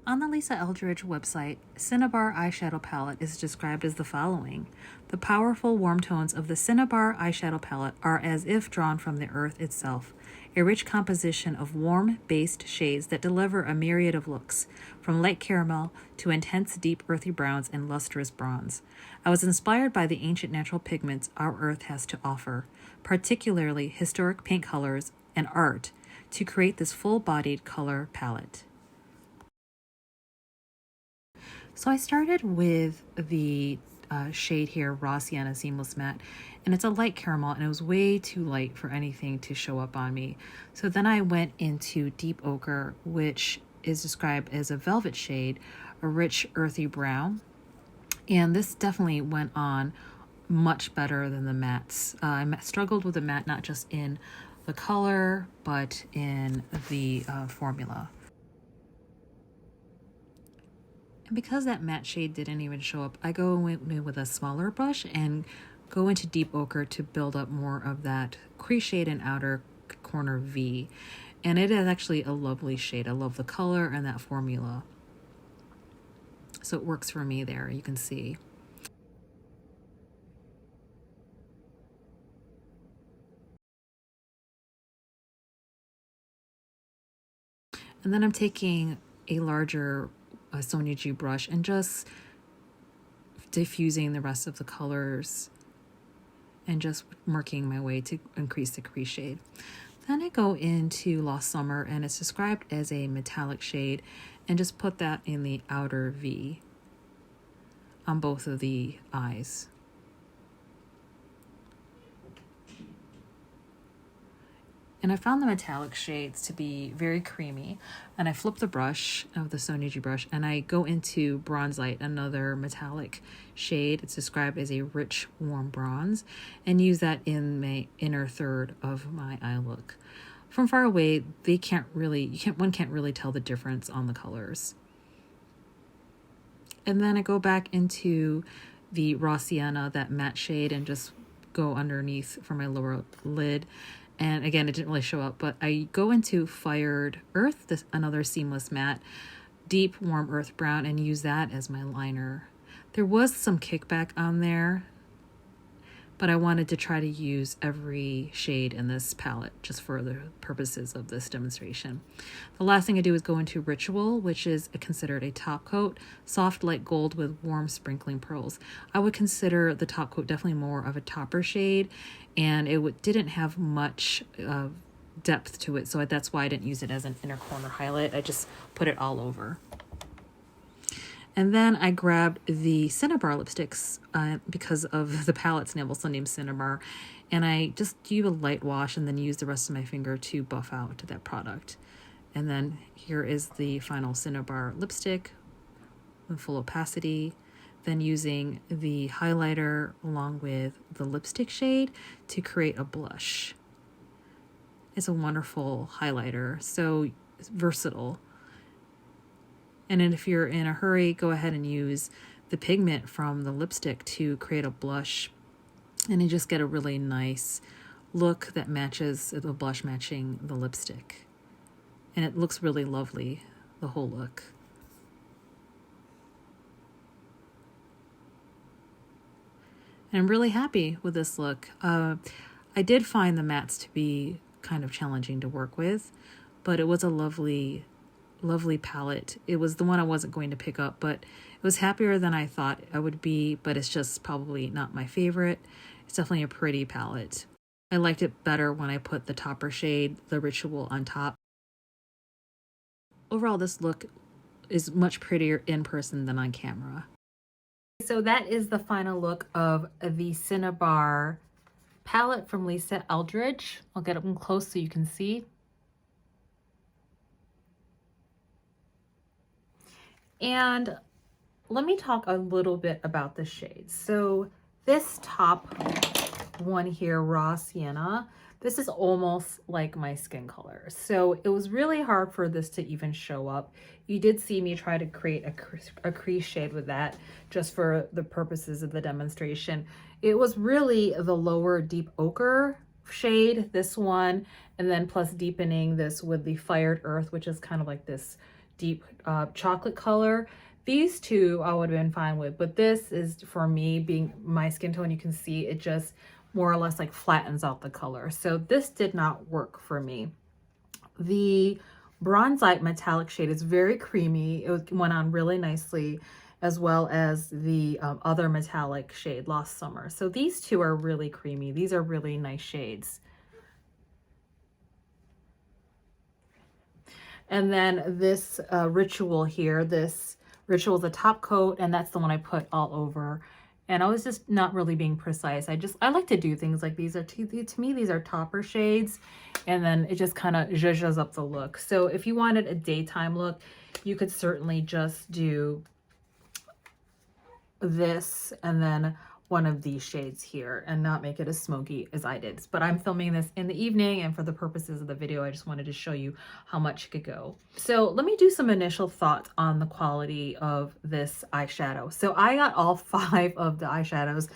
On the LISA ELDRIDGE website, CINNABAR eyeshadow palette is described as the following. The powerful warm tones of the CINNABAR eyeshadow palette are as if drawn from the earth itself, a rich composition of warm-based shades that deliver a myriad of looks, from light caramel to intense deep earthy browns and lustrous bronze. I was inspired by the ancient natural pigments our earth has to offer, particularly historic paint colors and art, to create this full-bodied color palette. So I started with the shade here, Raw Sienna Seamless Matte, and it's a light caramel, and it was way too light for anything to show up on me. So then I went into Deep Ochre, which is described as a velvet shade, a rich earthy brown, and this definitely went on much better than the mattes. I struggled with the matte not just in the color, but in the formula. And because that matte shade didn't even show up, I go in with a smaller brush and go into Deep Ochre to build up more of that crease shade and outer corner V. And it is actually a lovely shade. I love the color and that formula. So it works for me there, you can see. And then I'm taking a larger Sonia G brush and just diffusing the rest of the colors and just working my way to increase the crease shade. Then I go into Lost Summer, and it's described as a metallic shade, and just put that in the outer V on both of the eyes. And I found the metallic shades to be very creamy, and I flip the brush of the Sonia G brush and I go into Bronze Light, another metallic shade. It's described as a rich warm bronze, and use that in my inner third of my eye look. From far away, one can't really tell the difference on the colors. And then I go back into the Raw Sienna, that matte shade, and just go underneath for my lower lid. And again, it didn't really show up, but I go into Fired Earth, another seamless matte, deep warm earth brown, and use that as my liner. There was some kickback on there, but I wanted to try to use every shade in this palette just for the purposes of this demonstration. The last thing I do is go into Ritual, which is considered a top coat, soft light gold with warm sprinkling pearls. I would consider the top coat definitely more of a topper shade, and it didn't have much depth to it, so that's why I didn't use it as an inner corner highlight. I just put it all over. And then I grabbed the Cinnabar lipsticks because of the palette's name, also named Cinnabar, and I just do a light wash and then use the rest of my finger to buff out that product. And then here is the final Cinnabar lipstick with full opacity. Then using the highlighter along with the lipstick shade to create a blush. It's a wonderful highlighter, so it's versatile. And then if you're in a hurry, go ahead and use the pigment from the lipstick to create a blush. And you just get a really nice look that matches the blush matching the lipstick. And it looks really lovely, the whole look. And I'm really happy with this look. I did find the mattes to be kind of challenging to work with, but it was a lovely palette. It was the one I wasn't going to pick up, but it was happier than I thought I would be, but it's just probably not my favorite. It's definitely a pretty palette. I liked it better when I put the topper shade, the Ritual, on top. Overall, this look is much prettier in person than on camera. So that is the final look of the Cinnabar palette from LISA ELDRIDGE. I'll get up close so you can see. And let me talk a little bit about the shades. So this top one here, Raw Sienna, this is almost like my skin color. So it was really hard for this to even show up. You did see me try to create a crease shade with that just for the purposes of the demonstration. It was really the lower Deep Ochre shade, this one, and then plus deepening this with the Fired Earth, which is kind of like this deep chocolate color. These two I would have been fine with, but this is, for me, being my skin tone, you can see it just more or less like flattens out the color. So this did not work for me. The Bronzite metallic shade is very creamy. It went on really nicely, as well as the other metallic shade, Lost Summer. So these two are really creamy. These are really nice shades. And then this Ritual here, this Ritual is a top coat, and that's the one I put all over. And I was just not really being precise. I like to do things like these. To me, these are topper shades, and then it just kind of zhuzhes up the look. So if you wanted a daytime look, you could certainly just do this and then one of these shades here and not make it as smoky as I did. But I'm filming this in the evening, and for the purposes of the video, I just wanted to show you how much it could go. So let me do some initial thoughts on the quality of this eyeshadow. So I got all 5 of the eyeshadows,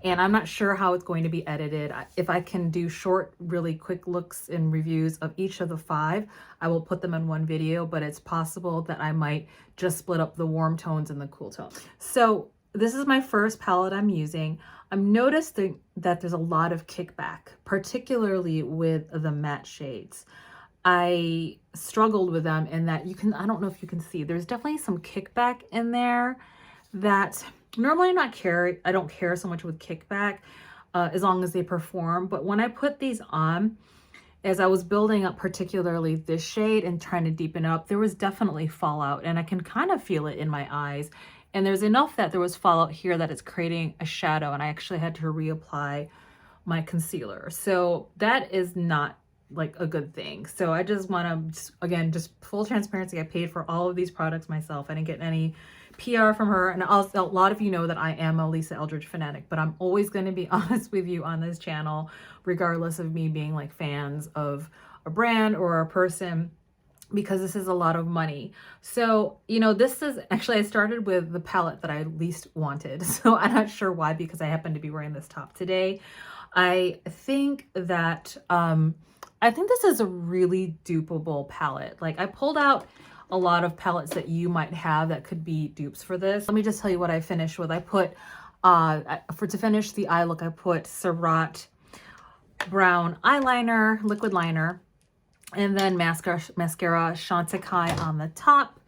and I'm not sure how it's going to be edited. If I can do short, really quick looks and reviews of each of the 5, I will put them in one video, but it's possible that I might just split up the warm tones and the cool tones. So this is my first palette I'm using. I'm noticing that there's a lot of kickback, particularly with the matte shades. I struggled with them in that I don't know if you can see, there's definitely some kickback in there that normally I don't care so much with kickback as long as they perform. But when I put these on, as I was building up particularly this shade and trying to deepen it up, there was definitely fallout, and I can kind of feel it in my eyes. And there's enough that there was fallout here that it's creating a shadow, and I actually had to reapply my concealer. So that is not like a good thing. So I just want to, again, just full transparency, I paid for all of these products myself. I didn't get any PR from her. And also, a lot of you know that I am a Lisa Eldridge fanatic, but I'm always going to be honest with you on this channel, regardless of me being like fans of a brand or a person, because this is a lot of money. So, you know, this is actually, I started with the palette that I least wanted. So I'm not sure why, because I happen to be wearing this top today. I think that, I think this is a really dupable palette. Like, I pulled out a lot of palettes that you might have that could be dupes for this. Let me just tell you what I finished with. I put, to finish the eye look, I put Surratt brown eyeliner, liquid liner, and then mascara Chantecaille on the top,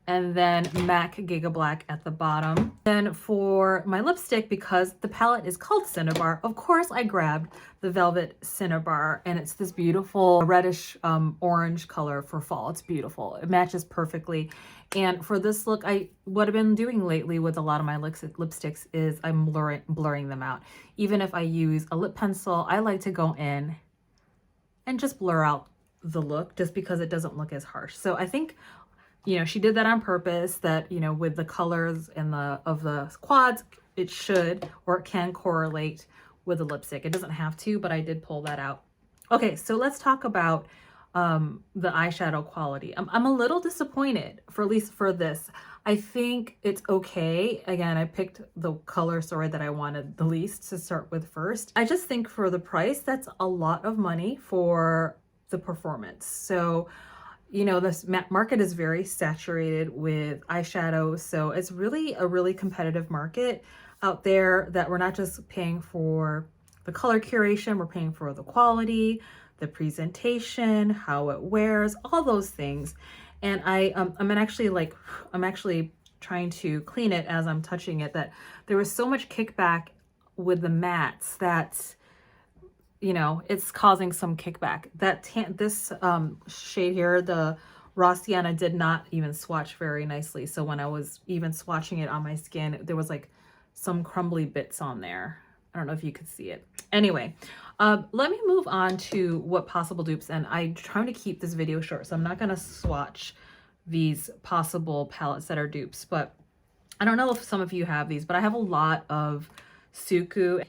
and then MAC Giga Black at the bottom. Then for my lipstick, because the palette is called Cinnabar, of course I grabbed the Velvet Cinnabar, and it's this beautiful reddish orange color for fall. It's beautiful. It matches perfectly. And for this look, what I've been doing lately with a lot of my lipsticks is I'm blurring them out. Even if I use a lip pencil, I like to go in and just blur out the look, just because it doesn't look as harsh. So I think, you know, she did that on purpose, that, you know, with the colors and of the quads, it should, or it can correlate with the lipstick. It doesn't have to, but I did pull that out. Okay, so let's talk about the eyeshadow quality. I'm a little disappointed, at least for this. I think it's okay. Again, I picked the color story that I wanted the least to start with first. I just think for the price, that's a lot of money for the performance. So, you know, this market is very saturated with eyeshadows. So it's really a really competitive market out there, that we're not just paying for the color curation, we're paying for the quality, the presentation, how it wears, all those things. And I'm actually trying to clean it as I'm touching it, that there was so much kickback with the mattes that, you know, it's causing some kickback. This shade here, the Raw Sienna, did not even swatch very nicely. So when I was even swatching it on my skin, there was like some crumbly bits on there. I don't know if you could see it. Anyway, let me move on to what possible dupes. And I'm trying to keep this video short, so I'm not going to swatch these possible palettes that are dupes. But I don't know if some of you have these, but I have a lot of Suku.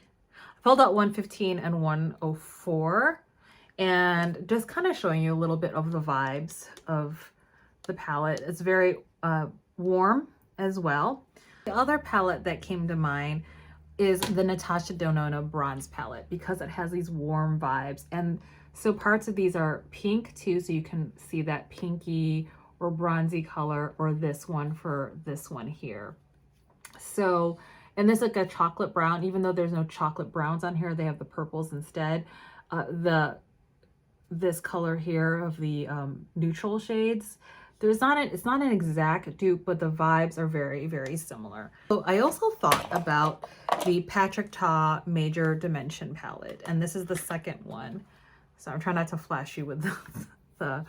Pulled out 115 and 104, and just kind of showing you a little bit of the vibes of the palette. It's very warm as well. The other palette that came to mind is the Natasha Denona bronze palette, because it has these warm vibes. And so parts of these are pink too, so you can see that pinky or bronzy color, or this one for this one here. So, and this is like a chocolate brown, even though there's no chocolate browns on here, they have the purples instead. This color here of the neutral shades, it's not an exact dupe, but the vibes are very, very similar. So I also thought about the Patrick Ta Major Dimension palette, and this is the second one. So I'm trying not to flash you with the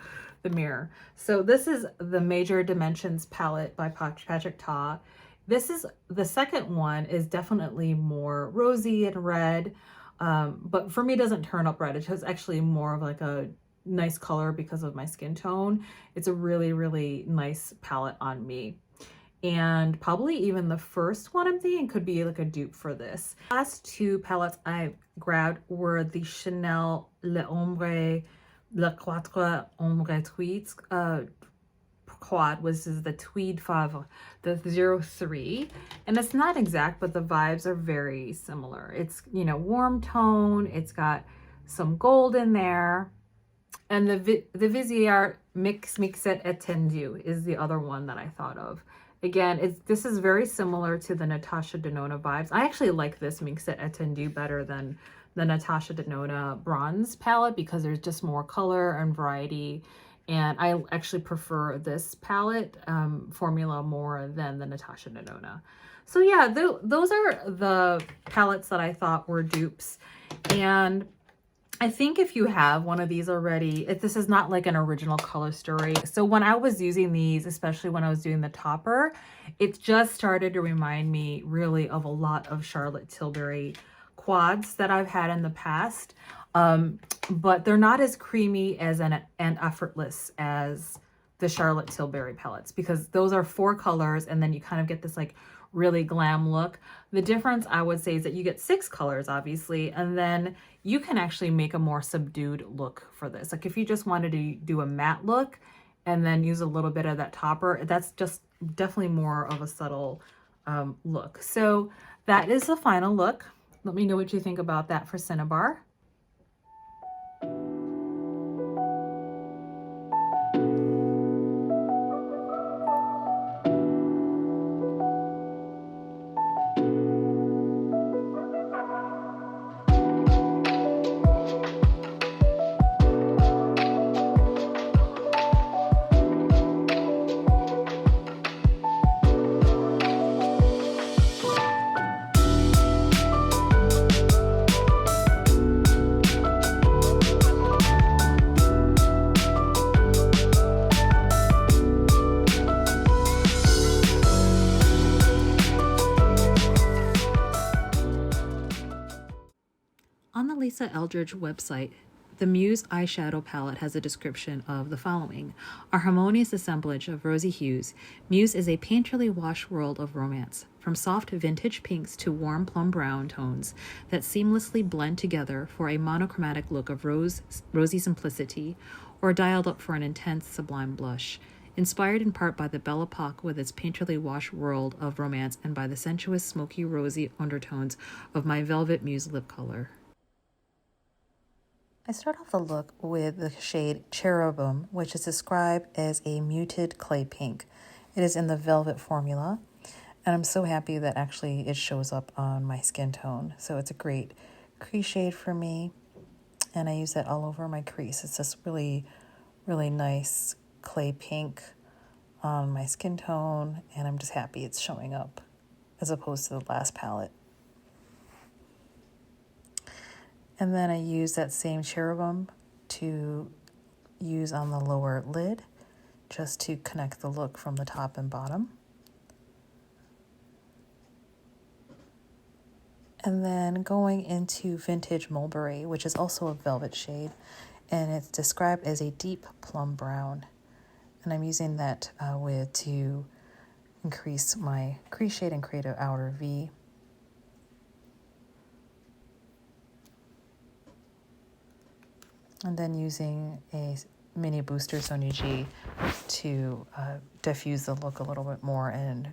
mirror. So this is the Major Dimensions palette by Patrick Ta. This is the second one, is definitely more rosy and red, but for me it doesn't turn up red. It has actually more of like a nice color because of my skin tone. It's a really, really nice palette on me. And probably even the first one I'm thinking could be like a dupe for this. Last two palettes I grabbed were the Chanel Le Quatre Ombre Tweeds quad, which is the Tweed Fave, the 03. And it's not exact, but the vibes are very similar. It's, you know, warm tone. It's got some gold in there. And the Vizier Mixette Attendu is the other one that I thought of. Again, this is very similar to the Natasha Denona vibes. I actually like this Mixette Attendu better than the Natasha Denona bronze palette because there's just more color and variety. And I actually prefer this palette formula more than the Natasha Denona. So yeah, those are the palettes that I thought were dupes. And I think if you have one of these already, this is not like an original color story. So when I was using these, especially when I was doing the topper, it just started to remind me really of a lot of Charlotte Tilbury quads that I've had in the past. But they're not as creamy as and effortless as the Charlotte Tilbury palettes, because those are 4 colors and then you kind of get this like really glam look. The difference I would say is that you get 6 colors obviously, and then you can actually make a more subdued look for this. Like if you just wanted to do a matte look and then use a little bit of that topper, that's just definitely more of a subtle look. So that is the final look. Let me know what you think about that for Cinnabar. On the LISA Eldridge website, the MUSE eyeshadow palette has a description of the following. A harmonious assemblage of rosy hues, MUSE is a painterly wash world of romance, from soft vintage pinks to warm plum brown tones that seamlessly blend together for a monochromatic look of rosy simplicity, or dialed up for an intense sublime blush. Inspired in part by the Belle Epoque with its painterly wash world of romance and by the sensuous smoky rosy undertones of my Velvet Muse lip color. I start off the look with the shade Cherubim, which is described as a muted clay pink. It is in the Velvet formula, and I'm so happy that actually it shows up on my skin tone. So it's a great crease shade for me, and I use that all over my crease. It's just really, really nice clay pink on my skin tone, and I'm just happy it's showing up as opposed to the last palette. And then I use that same Cherubim to use on the lower lid just to connect the look from the top and bottom. And then going into Vintage Mulberry, which is also a velvet shade, and it's described as a deep plum brown. And I'm using that to increase my crease shade and create an outer V. And then using a mini booster Sonia G to diffuse the look a little bit more and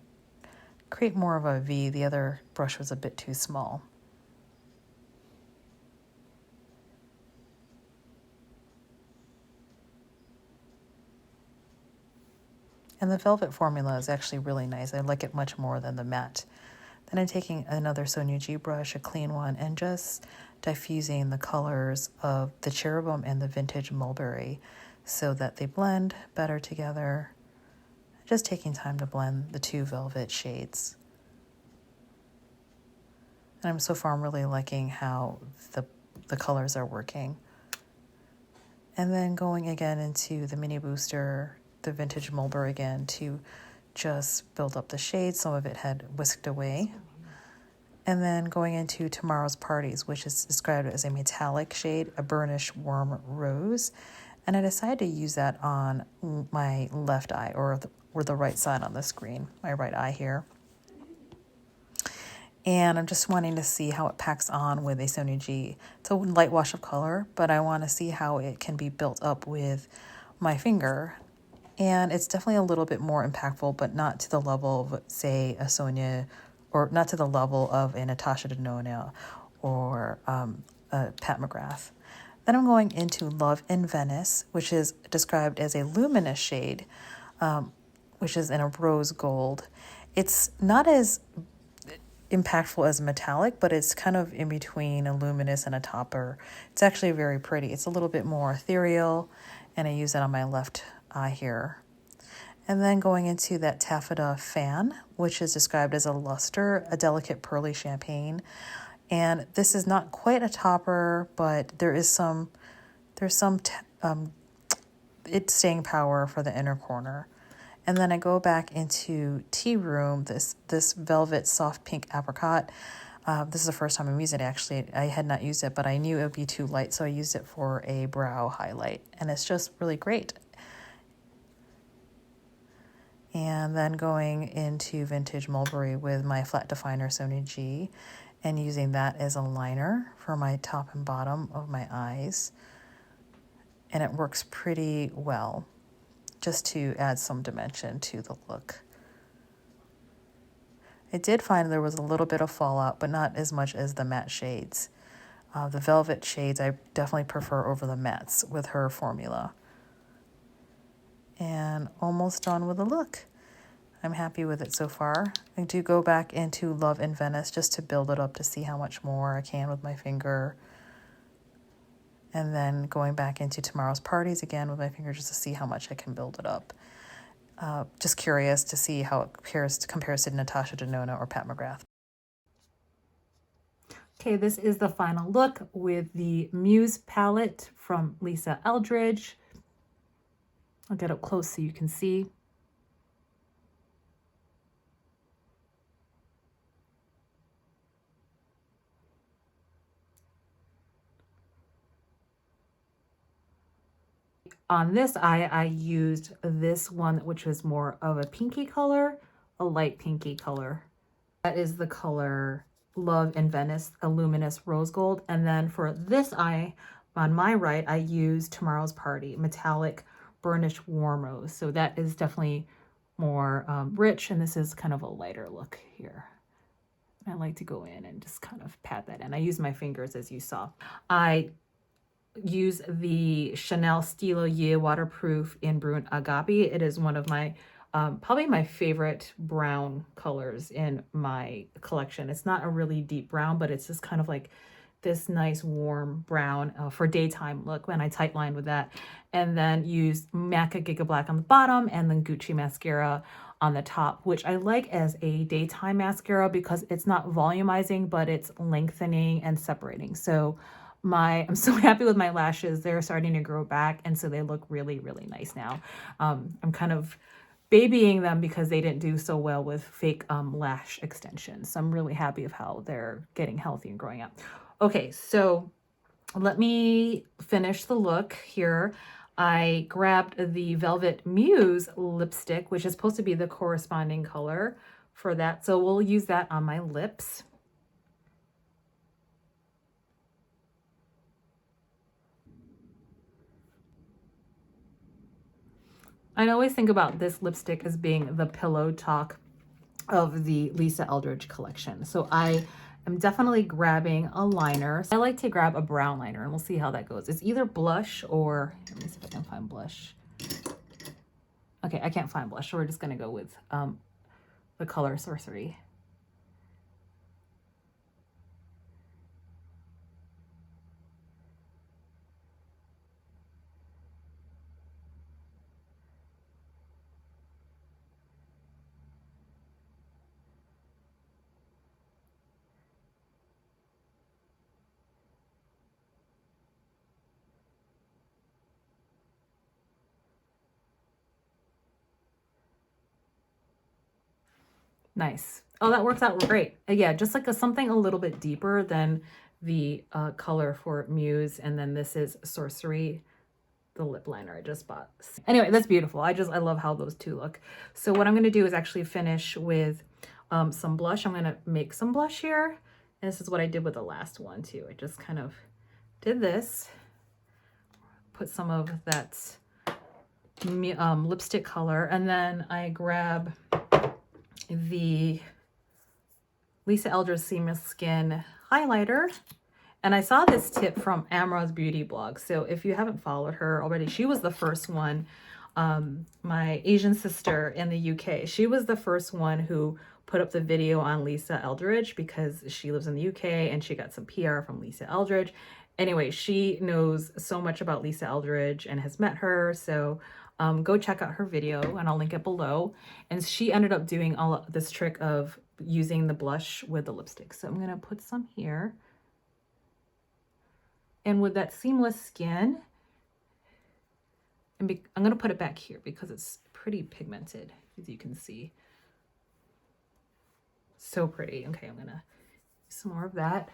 create more of a V. The other brush was a bit too small. And the velvet formula is actually really nice. I like it much more than the matte. Then I'm taking another Sonia G brush, a clean one, and just diffusing the colors of the cherubim and the vintage mulberry so that they blend better together. Just taking time to blend the two velvet shades. And so far I'm really liking how the colors are working. And then going again into the mini booster, the vintage mulberry again, to just build up the shades. Some of it had whisked away. And then going into Tomorrow's Parties, which is described as a metallic shade, a burnished warm rose. And I decided to use that on my left eye, or the right side on the screen, my right eye here. And I'm just wanting to see how it packs on with a Sonia G. It's a light wash of color, but I want to see how it can be built up with my finger. And it's definitely a little bit more impactful, but not to the level of, say, a Sonia, or not to the level of a Natasha Denona or a Pat McGrath. Then I'm going into Love in Venice, which is described as a luminous shade, which is in a rose gold. It's not as impactful as metallic, but it's kind of in between a luminous and a topper. It's actually very pretty. It's a little bit more ethereal, and I use it on my left eye here. And then going into that Taffeta Fan, which is described as a luster, a delicate pearly champagne. And this is not quite a topper, but there's some it's staying power for the inner corner. And then I go back into Tea Room, this velvet soft pink apricot. This is the first time I'm using it, actually. I had not used it, but I knew it would be too light, so I used it for a brow highlight. And it's just really great. And then going into Vintage Mulberry with my flat definer Sonia G, and using that as a liner for my top and bottom of my eyes. And it works pretty well, just to add some dimension to the look. I did find there was a little bit of fallout, but not as much as the matte shades. The velvet shades I definitely prefer over the mattes with her formula. And almost done with the look. I'm happy with it so far. I do go back into Love in Venice just to build it up to see how much more I can with my finger. And then going back into Tomorrow's Parties again with my finger just to see how much I can build it up. Just curious to see how it compares to Natasha Denona or Pat McGrath. Okay, this is the final look with the Muse palette from Lisa Eldridge. I'll get up close so you can see. On this eye, I used this one, which was more of a pinky color, a light pinky color. That is the color Love in Venice, a luminous rose gold. And then for this eye, on my right, I used Tomorrow's Party, metallic burnished warm rose. So that is definitely more rich, and this is kind of a lighter look here. I like to go in and just kind of pat that in. I use my fingers, as you saw. I use the Chanel Stilo Ye waterproof in Brune Agape. It is one of my probably my favorite brown colors in my collection. It's not a really deep brown, but it's just kind of like this nice warm brown for daytime look when I tightline with that. And then use MACA Giga Black on the bottom and then Gucci mascara on the top, which I like as a daytime mascara because it's not volumizing, but it's lengthening and separating. So I'm so happy with my lashes. They're starting to grow back, and so they look really, really nice now. I'm kind of babying them because they didn't do so well with fake lash extensions. So I'm really happy of how they're getting healthy and growing up. Okay, so let me finish the look here. I grabbed the Velvet Muse lipstick, which is supposed to be the corresponding color for that. So we'll use that on my lips. I always think about this lipstick as being the Pillow Talk of the Lisa Eldridge collection. So I am definitely grabbing a liner. I like to grab a brown liner, and we'll see how that goes. It's either blush or, let me see if I can find blush. Okay, I can't find blush, so we're just gonna go with the color Sorcery. Nice. Oh, that works out great. Yeah, just like something a little bit deeper than the color for Muse. And then this is Sorcery, the lip liner I just bought. Anyway, that's beautiful. I love how those two look. So what I'm going to do is actually finish with some blush. I'm going to make some blush here. And this is what I did with the last one too. I just kind of did this, put some of that lipstick color, and then I grab the Lisa Eldridge Seamless Skin highlighter. And I saw this tip from Amra's beauty blog. So if you haven't followed her already, she was the first one, my Asian sister in the UK, she was the first one who put up the video on Lisa Eldridge because she lives in the UK and she got some PR from Lisa Eldridge. Anyway, she knows so much about Lisa Eldridge and has met her. So go check out her video and I'll link it below. And she ended up doing all this trick of using the blush with the lipstick. So I'm going to put some here. And with that seamless skin, and I'm going to put it back here because it's pretty pigmented, as you can see. So pretty. Okay, I'm going to use some more of that.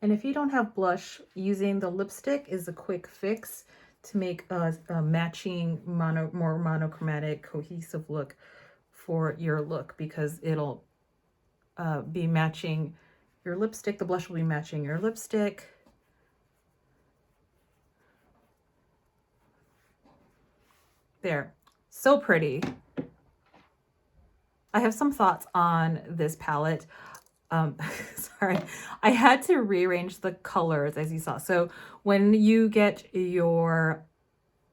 And if you don't have blush, using the lipstick is a quick fix to make a matching, more monochromatic, cohesive look for your look, because it'll be matching your lipstick. The blush will be matching your lipstick. There, so pretty. I have some thoughts on this palette. Sorry, I had to rearrange the colors as you saw. So when you get your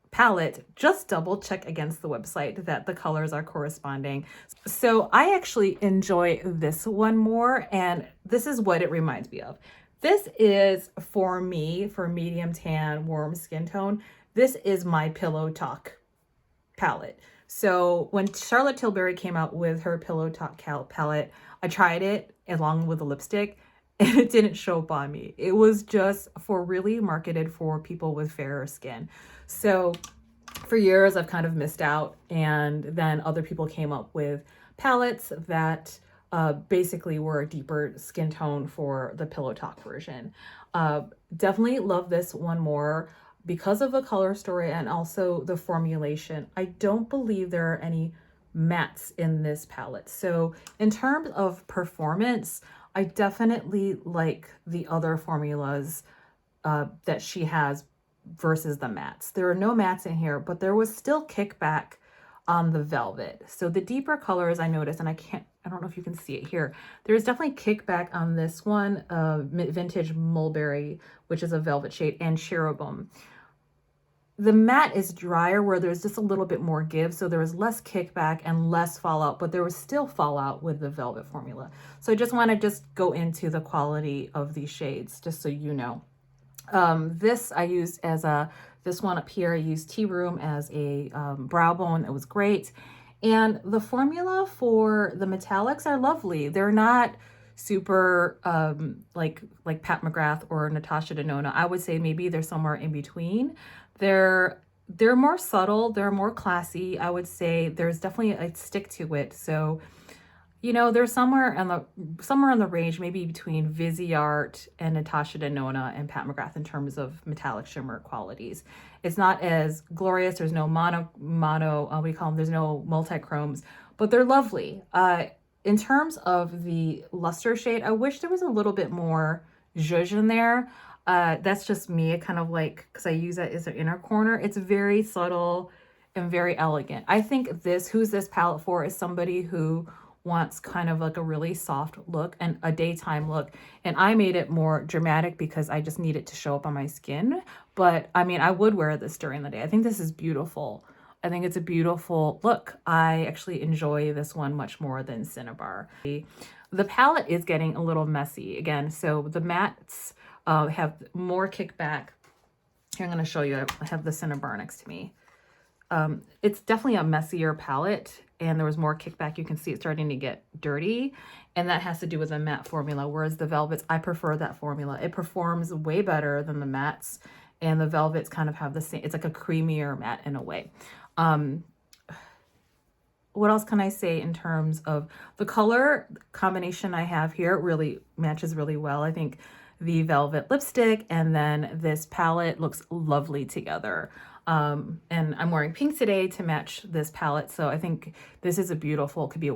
palette, just double check against the website that the colors are corresponding. So I actually enjoy this one more, and this is what it reminds me of. This is, for me, for medium tan, warm skin tone, this is my Pillow Talk palette. So when Charlotte Tilbury came out with her Pillow Talk palette, I tried it along with the lipstick and it didn't show up on me. It was just really marketed for people with fairer skin. So for years I've kind of missed out, and then other people came up with palettes that basically were a deeper skin tone for the Pillow Talk version. Definitely love this one more because of the color story and also the formulation. I don't believe there are any mattes in this palette. So in terms of performance, I definitely like the other formulas that she has versus the mattes. There are no mattes in here, but there was still kickback on the velvet. So the deeper colors I noticed, and I don't know if you can see it here, there's definitely kickback on this one, Vintage Mulberry, which is a velvet shade, and Cherubim. The matte is drier, where there's just a little bit more give, so there was less kickback and less fallout, but there was still fallout with the velvet formula. So I just want to go into the quality of these shades, just so you know. This I used as this one up here, I used Tea Room as a brow bone. It was great. And the formula for the metallics are lovely. They're not super like Pat McGrath or Natasha Denona. I would say maybe they're somewhere in between. They're more subtle, they're more classy. I would say there's definitely a stick to it. So, you know, they're somewhere in the range, maybe between Viseart and Natasha Denona and Pat McGrath in terms of metallic shimmer qualities. It's not as glorious. There's no what do you call them? There's no multi-chromes, but they're lovely. In terms of the luster shade, I wish there was a little bit more zhuzh in there. That's just me. It kind of like, because I use that as an inner corner. It's very subtle and very elegant. I think who's this palette for is somebody who wants kind of like a really soft look and a daytime look. And I made it more dramatic because I just need it to show up on my skin. But I mean, I would wear this during the day. I think this is beautiful. I think it's a beautiful look. I actually enjoy this one much more than Cinnabar. The palette is getting a little messy again. So the mattes have more kickback. Here, I'm going to show you. I have the Cinnabar next to me. It's definitely a messier palette, and there was more kickback. You can see it starting to get dirty, and that has to do with the matte formula, whereas the velvets, I prefer that formula. It performs way better than the mattes, and the velvets kind of have the same, it's like a creamier matte in a way. What else can I say in terms of the color combination I have here? Really matches really well. I think the velvet lipstick and then this palette looks lovely together. And I'm wearing pink today to match this palette. So I think this is a beautiful, could be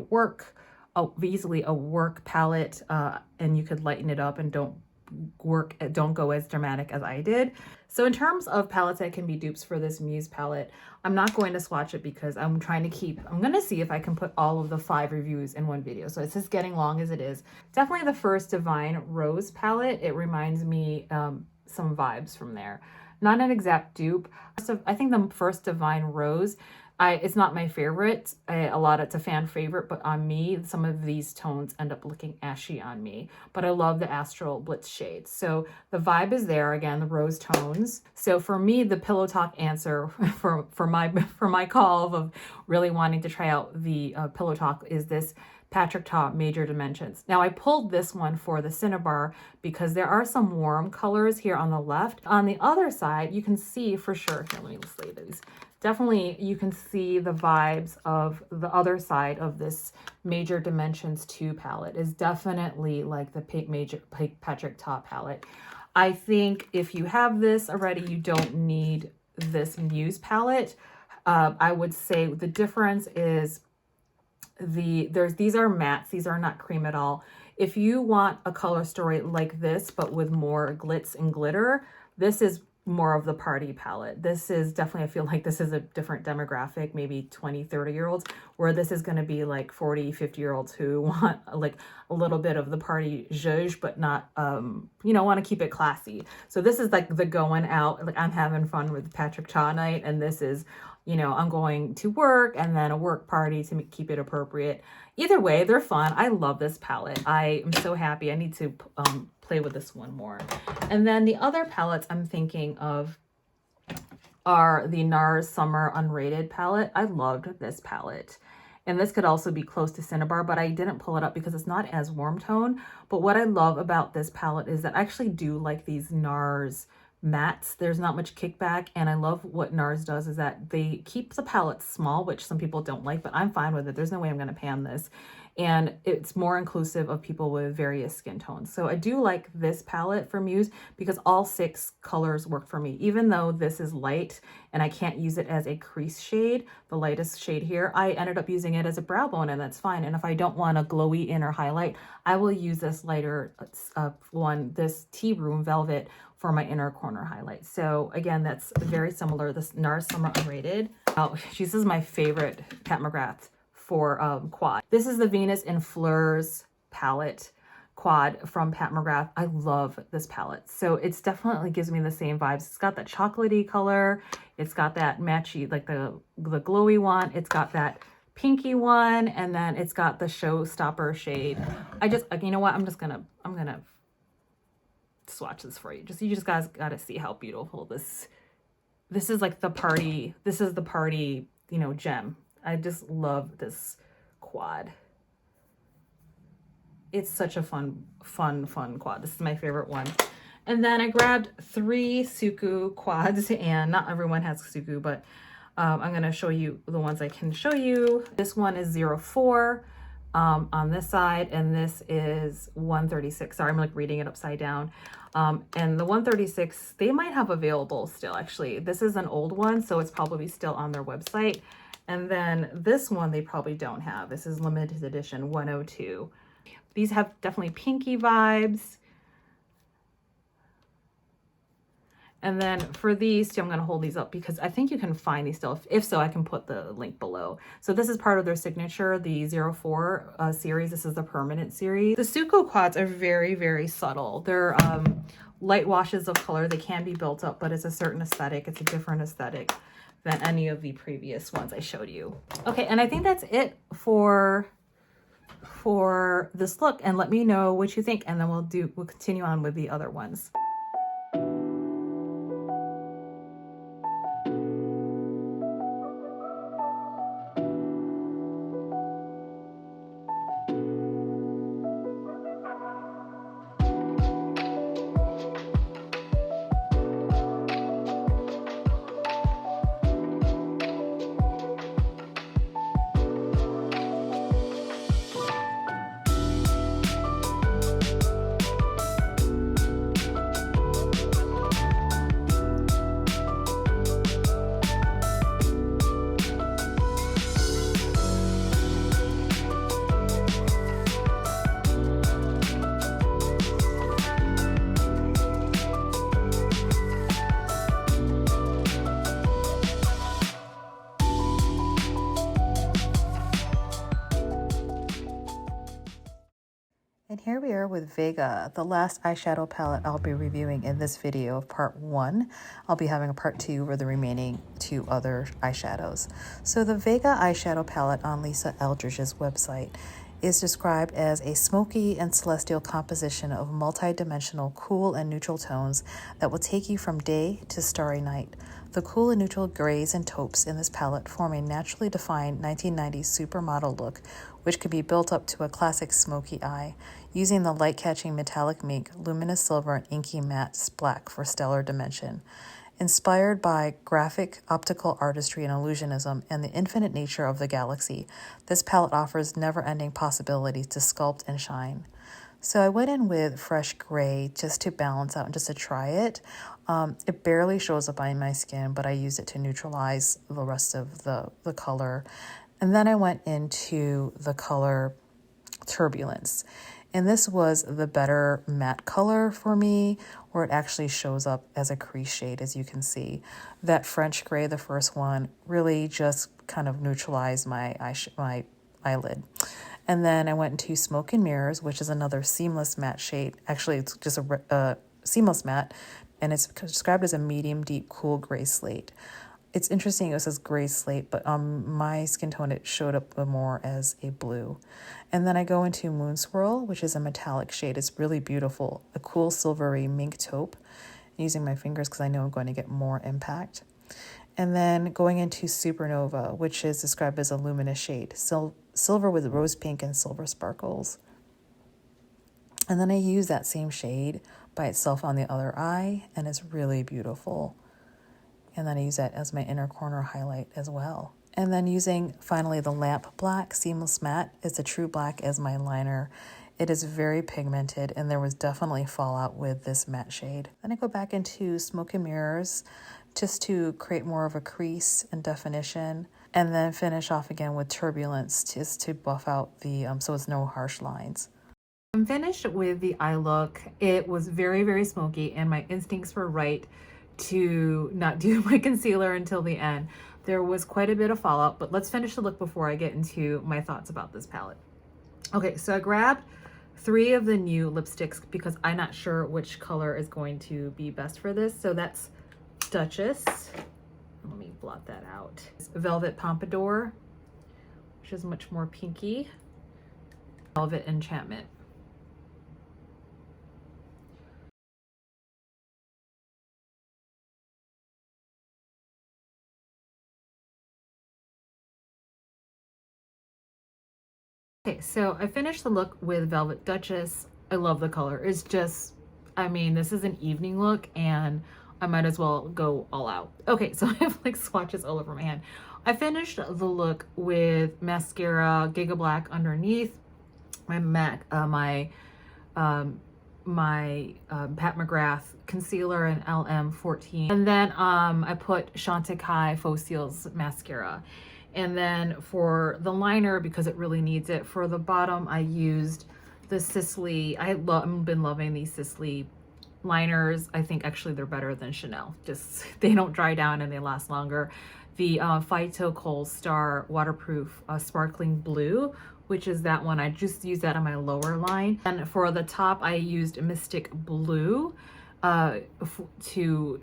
easily a work palette, and you could lighten it up and don't go as dramatic as I did. So in terms of palettes that can be dupes for this Muse palette, I'm not going to swatch it because I'm going to see if I can put all of the 5 reviews in one video. So it's just getting long as it is. Definitely the first Divine Rose palette. It reminds me some vibes from there. Not an exact dupe. So I think the first Divine Rose, it's not my favorite. It's a fan favorite, but on me, some of these tones end up looking ashy on me. But I love the Astral Blitz shades. So the vibe is there, again, the rose tones. So for me, the Pillow Talk answer for my call of really wanting to try out the Pillow Talk is this Patrick Ta Major Dimensions. Now I pulled this one for the Cinnabar because there are some warm colors here on the left. On the other side, you can see for sure, here, let me just lay these. Definitely you can see the vibes of the other side of this Major Dimensions 2 palette is definitely like the Patrick Ta palette. I think if you have this already, you don't need this Muse palette. I would say the difference is these are mattes, these are not cream at all. If you want a color story like this but with more glitz and glitter, this is more of the party palette. This is definitely, I feel like this is a different demographic, maybe 20-30 year olds, where this is going to be like 40-50 year olds who want like a little bit of the party zhuzh, but not want to keep it classy. So this is like the going out, like I'm having fun with Patrick Ta night, and this is, I'm going to work and then a work party to keep it appropriate. Either way, they're fun. I love this palette. I am so happy. I need to play with this one more. And then the other palettes I'm thinking of are the NARS Summer Unrated palette. I loved this palette. And this could also be close to Cinnabar, but I didn't pull it up because it's not as warm tone. But what I love about this palette is that I actually do like these NARS mattes. There's not much kickback, and I love what NARS does is that they keep the palette small, which some people don't like, but I'm fine with it. There's no way I'm going to pan this, and it's more inclusive of people with various skin tones. So I do like this palette from Muse because all 6 colors work for me, even though this is light and I can't use it as a crease shade, the lightest shade here. I ended up using it as a brow bone, and that's fine. And if I don't want a glowy inner highlight, I will use this lighter one, this Tea Room Velvet, for my inner corner highlight. So again, that's very similar. This NARS Summer Unrated. Oh, this is my favorite Pat McGrath for quad. This is the Venus in Fleurs palette quad from Pat McGrath. I love this palette. So it's definitely gives me the same vibes. It's got that chocolatey color. It's got that matchy, like the glowy one. It's got that pinky one, and then it's got the showstopper shade. You know what? I'm gonna swatch this for you. You just guys gotta see how beautiful this is. Like the party, this is the party, gem. I just love this quad. It's such a fun quad. This is my favorite one. And then I grabbed 3 Suku quads, and not everyone has Suku, but I'm gonna show you the ones I can show you. This one is 04 on this side, and this is 136. Sorry, I'm like reading it upside down. And the 136, they might have available still, actually. This is an old one, so it's probably still on their website. And then this one they probably don't have. This is limited edition 102. These have definitely pinky vibes. And then for these two, I'm going to hold these up because I think you can find these still. If so, I can put the link below. So this is part of their signature, the 04 series. This is the permanent series. The Suko quads are very, very subtle. They're light washes of color. They can be built up, but it's a certain aesthetic. It's a different aesthetic than any of the previous ones I showed you. Okay, and I think that's it for this look, and let me know what you think, and then we'll continue on with the other ones. And here we are with Vega, the last eyeshadow palette I'll be reviewing in this video of part 1. I'll be having a part 2 for the remaining 2 other eyeshadows. So the Vega eyeshadow palette on LISA ELDRIDGE's website is described as a smoky and celestial composition of multi-dimensional cool and neutral tones that will take you from day to starry night. The cool and neutral grays and taupes in this palette form a naturally defined 1990s supermodel look, which could be built up to a classic smoky eye, using the light-catching metallic mink, luminous silver, and inky matte black for stellar dimension. Inspired by graphic optical artistry and illusionism and the infinite nature of the galaxy, this palette offers never-ending possibilities to sculpt and shine. So I went in with fresh gray just to balance out and just to try it. It barely shows up on my skin, but I used it to neutralize the rest of the color. And then I went into the color Turbulence. And this was the better matte color for me, where it actually shows up as a crease shade, as you can see. That French gray, the first one, really just kind of neutralized my eyelid. And then I went into Smoke and Mirrors, which is another seamless matte shade. Actually, it's just a seamless matte, and it's described as a medium deep cool gray slate. It's interesting, it says gray slate, but on my skin tone, it showed up more as a blue. And then I go into Moon Swirl, which is a metallic shade. It's really beautiful, a cool silvery mink taupe. I'm using my fingers because I know I'm going to get more impact. And then going into Supernova, which is described as a luminous shade, silver with rose pink and silver sparkles. And then I use that same shade by itself on the other eye, and it's really beautiful. And then I use that as my inner corner highlight as well. And then using finally the Lamp Black Seamless Matte, it's a true black as my liner. It is very pigmented, and there was definitely fallout with this matte shade. Then I go back into Smoke and Mirrors just to create more of a crease and definition, and then finish off again with Turbulence just to buff out the, so it's no harsh lines. I'm finished with the eye look. It was very, very smoky, and my instincts were right to not do my concealer until the end. There was quite a bit of fallout, but let's finish the look before I get into my thoughts about this palette. Okay, so I grabbed 3 of the new lipsticks because I'm not sure which color is going to be best for this. So that's Duchess. Let me blot that out. Velvet Pompadour, which is much more pinky. Velvet Enchantment. Okay, so I finished the look with Velvet Duchess. I love the color. It's just, I mean, this is an evening look and I might as well go all out. Okay, so I have like swatches all over my hand. I finished the look with mascara, Giga Black underneath, my Pat McGrath concealer in LM14. And then I put Chantecaille Faux Cils mascara. And then for the liner, because it really needs it, for the bottom, I used the Sisley. I've been loving these Sisley liners. I think actually they're better than Chanel. Just, they don't dry down and they last longer. The Phyto Kohl Star Waterproof Sparkling Blue, which is that one. I just used that on my lower line. And for the top, I used Mystic Blue to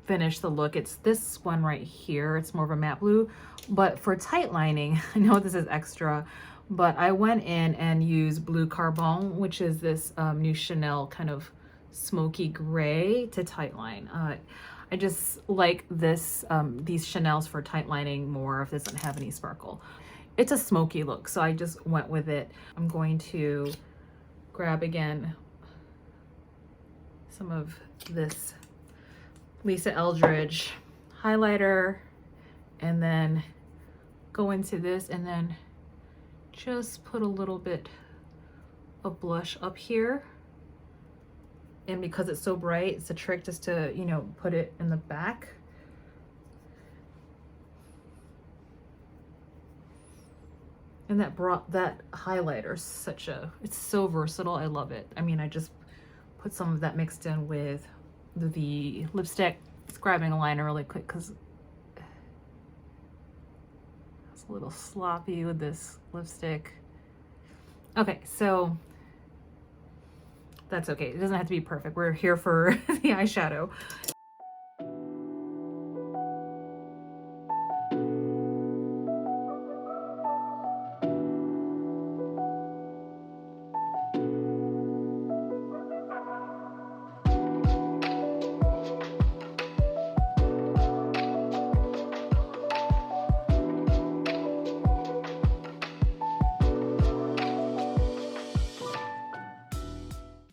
finish the look. It's this one right here. It's more of a matte blue, but for tight lining, I know this is extra, but I went in and used Blue Carbone, which is this new Chanel kind of smoky gray to tight line. I just like this, these Chanels for tight lining more if it doesn't have any sparkle. It's a smoky look, so I just went with it. I'm going to grab again some of this Lisa Eldridge highlighter and then go into this and then just put a little bit of blush up here. And because it's so bright, it's a trick just to, you know, put it in the back. And that highlighter such a, it's so versatile. I love it. I mean, I just put some of that mixed in with the lipstick. Just grabbing a liner really quick because it's a little sloppy with this lipstick. Okay, so that's okay. It doesn't have to be perfect. We're here for the eyeshadow.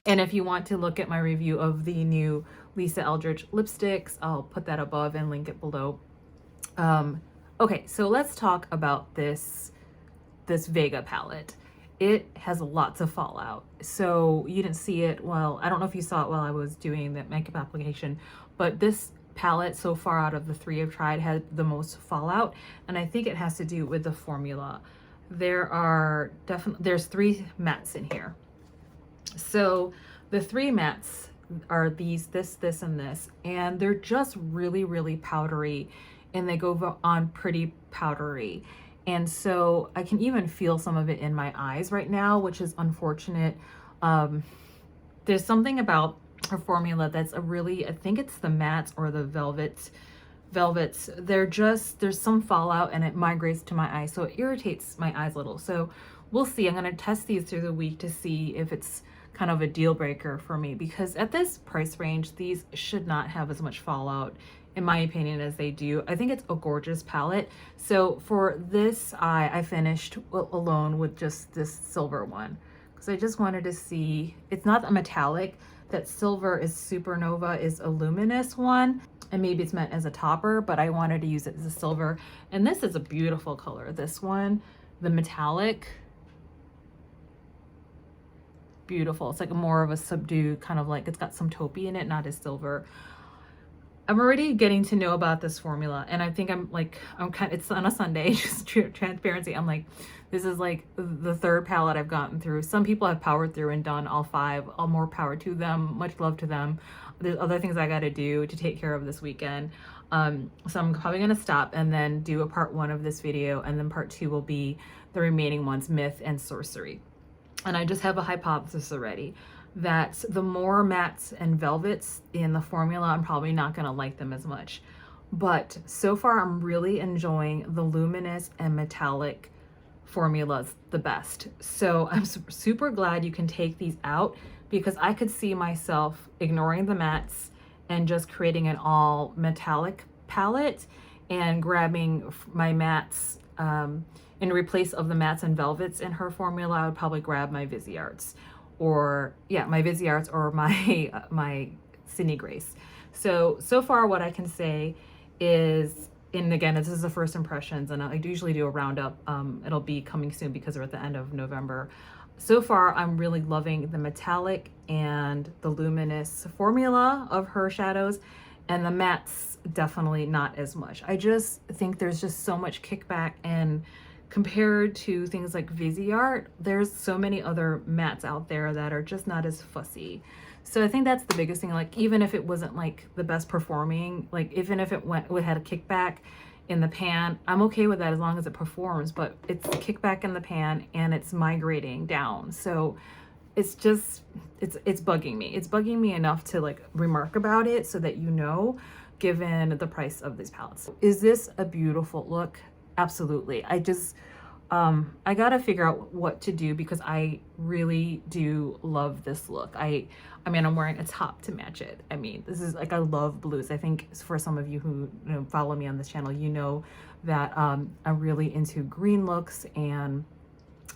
And if you want to look at my review of the new Lisa Eldridge lipsticks, I'll put that above and link it below. Okay, so let's talk about this Vega palette. It has lots of fallout. So you didn't see it, well, I don't know if you saw it while I was doing the makeup application, but this palette so far out of the three I've tried had the most fallout, and I think it has to do with the formula. There's 3 mattes in here. So the 3 mattes are these, this, and this, and they're just really, really powdery, and they go on pretty powdery. And so I can even feel some of it in my eyes right now, which is unfortunate. There's something about her formula that's a really, I think it's the mattes or the velvets. There's some fallout and it migrates to my eyes, so it irritates my eyes a little. So we'll see. I'm going to test these through the week to see if it's kind of a deal breaker for me, because at this price range, these should not have as much fallout, in my opinion, as they do. I think it's a gorgeous palette. So for this eye, I finished alone with just this silver one, because I just wanted to see, it's not a metallic. That silver is Supernova is a luminous one, and maybe it's meant as a topper, but I wanted to use it as a silver. And this is a beautiful color. This one, the metallic, beautiful. It's like more of a subdued kind of, like it's got some taupey in it, not as silver. I'm already getting to know about this formula, and I think I'm kind of, it's on a Sunday, just transparency. I'm like, this is like the 3rd palette I've gotten through. Some people have powered through and done all 5. All more power to them. Much love to them. There's other things I got to do to take care of this weekend. So I'm probably going to stop and then do a part 1 of this video, and then part 2 will be the remaining ones, MYTH and Sorcery. And I just have a hypothesis already that the more mattes and velvets in the formula, I'm probably not going to like them as much. But so far, I'm really enjoying the luminous and metallic formulas the best. So I'm super glad you can take these out, because I could see myself ignoring the mattes and just creating an all metallic palette and grabbing my mattes in replace of the mattes and velvets in her formula. I would probably grab my Visearts, or my Visearts, or my my Sydney Grace. So far what I can say is, and again, this is the first impressions, and I usually do a roundup. It'll be coming soon because we're at the end of November. So far, I'm really loving the metallic and the luminous formula of her shadows, and the mattes definitely not as much. I just think there's just so much kickback, and compared to things like Viseart, there's so many other mattes out there that are just not as fussy. So I think that's the biggest thing. Like, even if it wasn't like the best performing, like even if it had a kickback in the pan, I'm okay with that as long as it performs. But it's kickback in the pan and it's migrating down. So it's just, it's bugging me. It's bugging me enough to like remark about it so that you know. given the price of these palettes. Is this a beautiful look? Absolutely. I gotta figure out what to do because I really do love this look. I mean, I'm wearing a top to match it. I mean, this is like, I love blues. I think for some of you who follow me on this channel, you know that I'm really into green looks and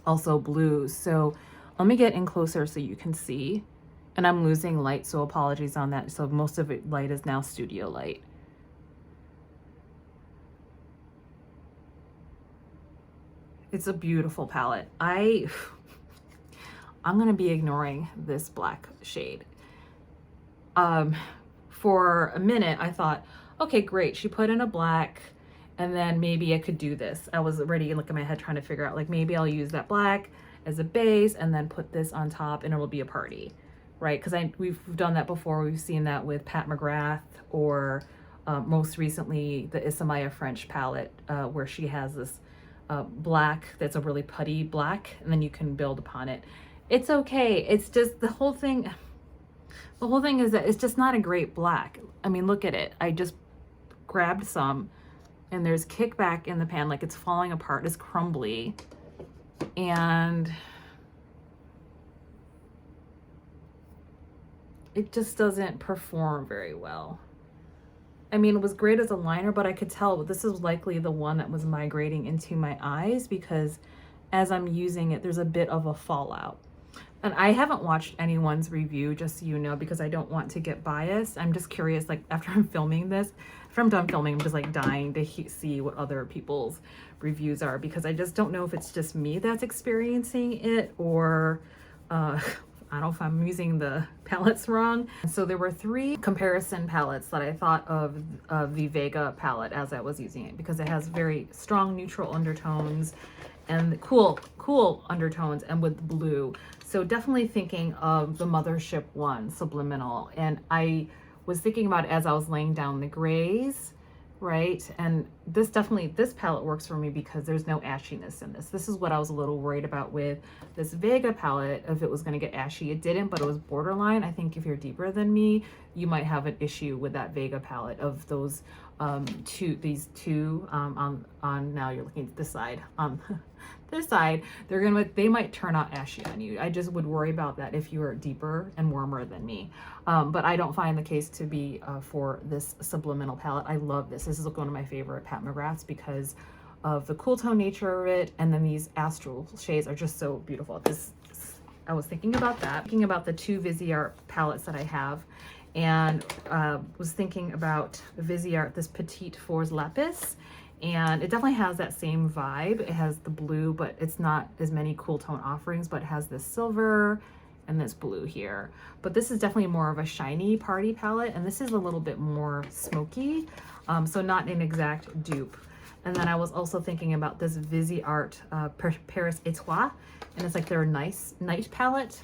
also blues. So let me get in closer so you can see. And I'm losing light, so apologies on that. So most of it light is now studio light. It's a beautiful palette. I'm gonna be ignoring this black shade. For a minute, I thought, okay, great. She put in a black, and then maybe I could do this. I was already looking in my head trying to figure out, like, maybe I'll use that black as a base and then put this on top and it'll be a party, right? Because we've done that before. We've seen that with Pat McGrath, or most recently the Isamaya French palette, where she has this black that's a really putty black, and then you can build upon it. It's okay. It's just the whole thing is that it's just not a great black. I mean, look at it. I just grabbed some and there's kickback in the pan, like it's falling apart, it's crumbly, and it just doesn't perform very well. I mean, it was great as a liner, but I could tell this is likely the one that was migrating into my eyes because as I'm using it, there's a bit of a fallout. And I haven't watched anyone's review, just so you know, because I don't want to get biased. I'm just curious, like after I'm filming this, after I'm done filming, I'm just like dying to see what other people's reviews are, because I just don't know if it's just me that's experiencing it, or I don't know if I'm using the palettes wrong. So there were 3 comparison palettes that I thought of the Vega palette as I was using it, because it has very strong neutral undertones and cool undertones, and with blue. So definitely thinking of the Mothership one, Subliminal. And I was thinking about it as I was laying down the grays, right? And this palette works for me because there's no ashiness in this. This is what I was a little worried about with this Vega palette, if it was going to get ashy. It didn't, but it was borderline. I think if you're deeper than me, you might have an issue with that Vega palette of those these two on now you're looking at this side, this side, they might turn out ashy on you. I just would worry about that if you are deeper and warmer than me, but I don't find the case to be for this Subliminal palette. I love this. This is one of my favorite Pat McGraths because of the cool tone nature of it, and then these astral shades are just so beautiful. I was thinking about that, thinking about the 2 Viseart palettes that I have, and was thinking about Viseart, this Petite Fours Lapis, and it definitely has that same vibe. It has the blue, but it's not as many cool tone offerings, but it has this silver and this blue here. But this is definitely more of a shiny party palette, and this is a little bit more smoky, so not an exact dupe. And then I was also thinking about this Viseart Paris Etoile, and it's like their nice night palette.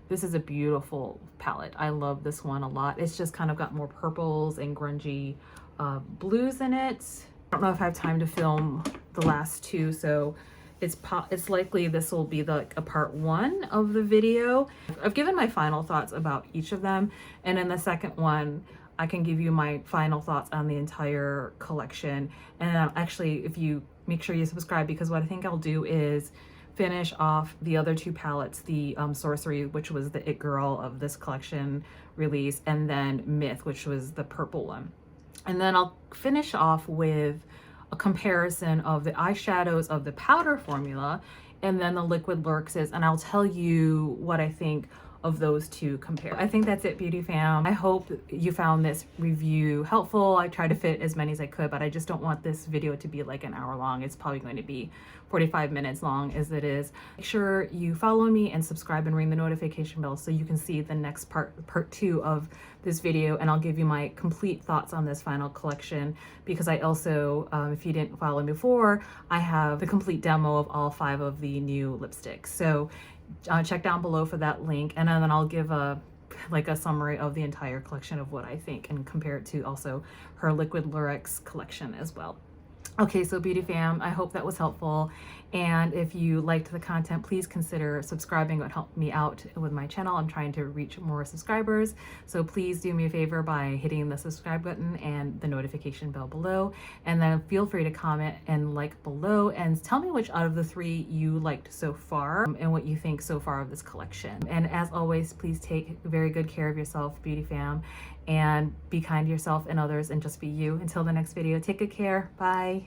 This is a beautiful palette. I love this one a lot. It's just kind of got more purples and grungy blues in it. I don't know if I have time to film the last 2, so it's likely this will be a part 1 of the video. I've given my final thoughts about each of them, and in the second one, I can give you my final thoughts on the entire collection. And actually, if you make sure you subscribe, because what I think I'll do is finish off the other 2 palettes, the Sorcery, which was the it girl of this collection release, and then Myth, which was the purple one. And then I'll finish off with a comparison of the eyeshadows of the powder formula and then the liquid Lurexes, and I'll tell you what I think of those 2 compare. I think that's it, beauty fam. I hope you found this review helpful. I tried to fit as many as I could, but I just don't want this video to be like an hour long. It's probably going to be 45 minutes long as it is. Make sure you follow me and subscribe and ring the notification bell so you can see the next part 2 of this video, and I'll give you my complete thoughts on this final collection, because I also, if you didn't follow me before, I have the complete demo of all 5 of the new lipsticks. So check down below for that link, and then I'll give a summary of the entire collection of what I think and compare it to also her liquid Lurex collection as well. Okay, so Beauty Fam, I hope that was helpful. And if you liked the content, please consider subscribing. It would help me out with my channel. I'm trying to reach more subscribers. So please do me a favor by hitting the subscribe button and the notification bell below. And then feel free to comment and like below and tell me which out of the 3 you liked so far and what you think so far of this collection. And as always, please take very good care of yourself, Beauty Fam, and be kind to yourself and others and just be you. Until the next video, take good care. Bye.